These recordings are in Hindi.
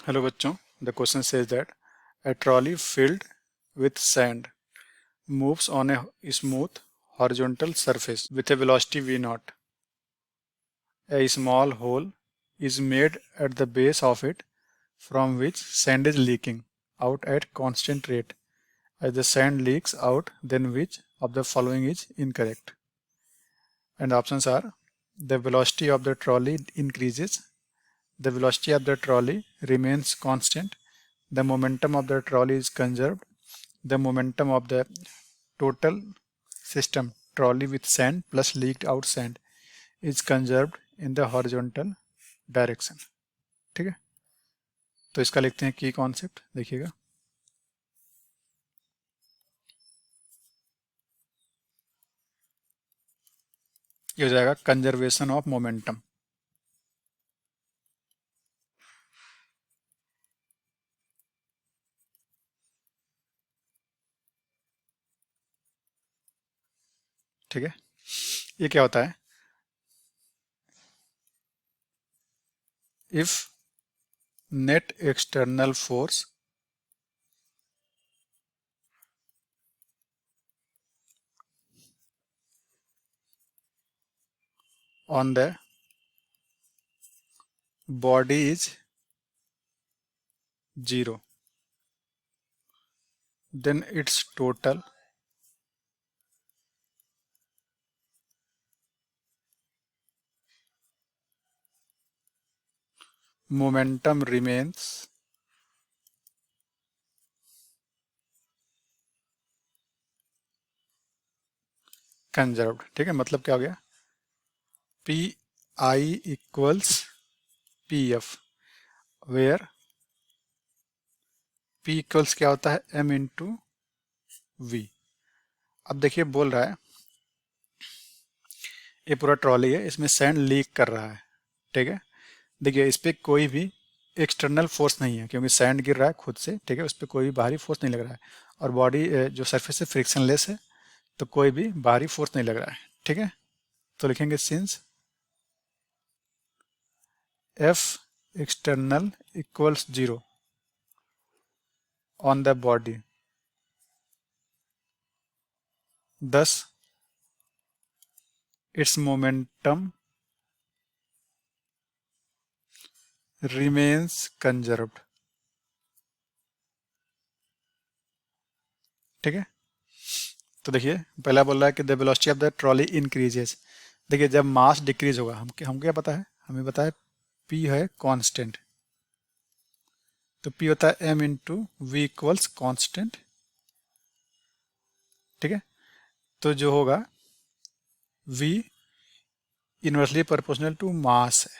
हेलो बच्चों, the question says that a trolley filled with sand moves on a smooth horizontal surface with a velocity v naught. A small hole is made at the base of it from which sand is leaking out at constant rate. As the sand leaks out, then which of the following is incorrect? And the options are: the velocity of the trolley increases, the velocity of the trolley remains constant, the momentum of the trolley is conserved, the momentum of the total system trolley with sand plus leaked out sand is conserved in the horizontal direction. ठीक है, तो इसका लिखते हैं की कॉन्सेप्ट. देखिएगा, ये हो जाएगा कंजर्वेशन ऑफ मोमेंटम. ठीक है, ये क्या होता है? If net external force on the body is 0, then its total momentum remains conserved. ठीक है, मतलब क्या हो गया? P I equals P F, where P equals क्या होता है? M into V. अब देखिए, बोल रहा है ये पूरा ट्रॉली है, इसमें सैंड लीक कर रहा है. ठीक है, देखिए इस पर कोई भी एक्सटर्नल फोर्स नहीं है क्योंकि सैंड गिर रहा है खुद से. ठीक है, उस पर कोई भी बाहरी फोर्स नहीं लग रहा है और बॉडी जो सरफेस है फ्रिक्शनलेस है, तो कोई भी बाहरी फोर्स नहीं लग रहा है. ठीक है, तो लिखेंगे since F external equals 0 on the body, thus its momentum remains conserved. ठीक है, तो देखिए पहला बोल रहा है कि the velocity of the trolley increases. देखिए जब मास डिक्रीज होगा, हम क्या पता है? हमें पता है पी है कांस्टेंट, तो पी होता है M into V equals constant. ठीक है, तो जो होगा V inversely proportional to mass है.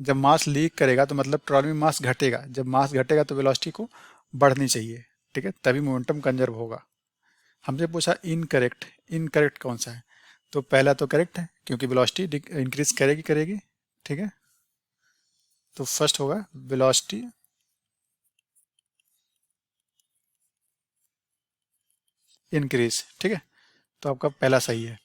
जब मास लीक करेगा तो मतलब ट्रॉली में मास घटेगा, जब मास घटेगा तो वेलोसिटी को बढ़नी चाहिए. ठीक है, तभी मोमेंटम कंजर्व होगा. हमसे पूछा इनकरेक्ट, इनकरेक्ट कौन सा है? तो पहला तो करेक्ट है क्योंकि वेलोसिटी इंक्रीज करेगी. ठीक है, तो फर्स्ट होगा वेलोसिटी इंक्रीज. ठीक है, तो आपका पहला सही है.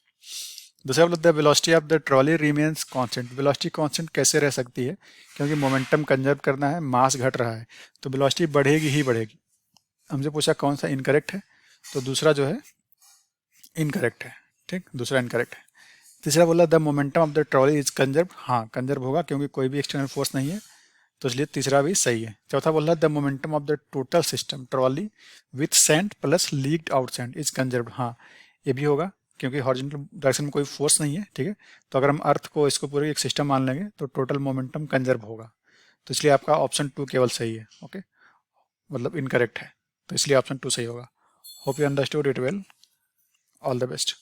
दूसरा बोलते हैं velocity of the trolley remains constant. Velocity constant कैसे रह सकती है? क्योंकि मोमेंटम कंजर्व करना है, मास घट रहा है, तो वेलोसिटी बढ़ेगी ही बढ़ेगी. हमसे पूछा कौन सा इनकरेक्ट है, तो दूसरा जो है इनकरेक्ट है. ठीक, दूसरा इनकरेक्ट है. तीसरा बोला the momentum of the trolley is conserve. हाँ, कंजर्व होगा क्योंकि कोई भी एक्सटर्नल फोर्स नहीं है, तो इसलिए तीसरा भी सही है. चौथा बोल रहा है the momentum of the total system trolley with sand plus leaked out sand is conserved. हाँ, ये भी होगा क्योंकि हॉरिजॉन्टल डायरेक्शन में कोई फोर्स नहीं है. ठीक है, तो अगर हम अर्थ को इसको पूरे एक सिस्टम मान लेंगे तो टोटल मोमेंटम कंजर्व होगा. तो इसलिए आपका ऑप्शन 2 केवल सही है. ओके, मतलब इनकरेक्ट है, तो इसलिए ऑप्शन 2 सही होगा. Hope you understood it well. All the best.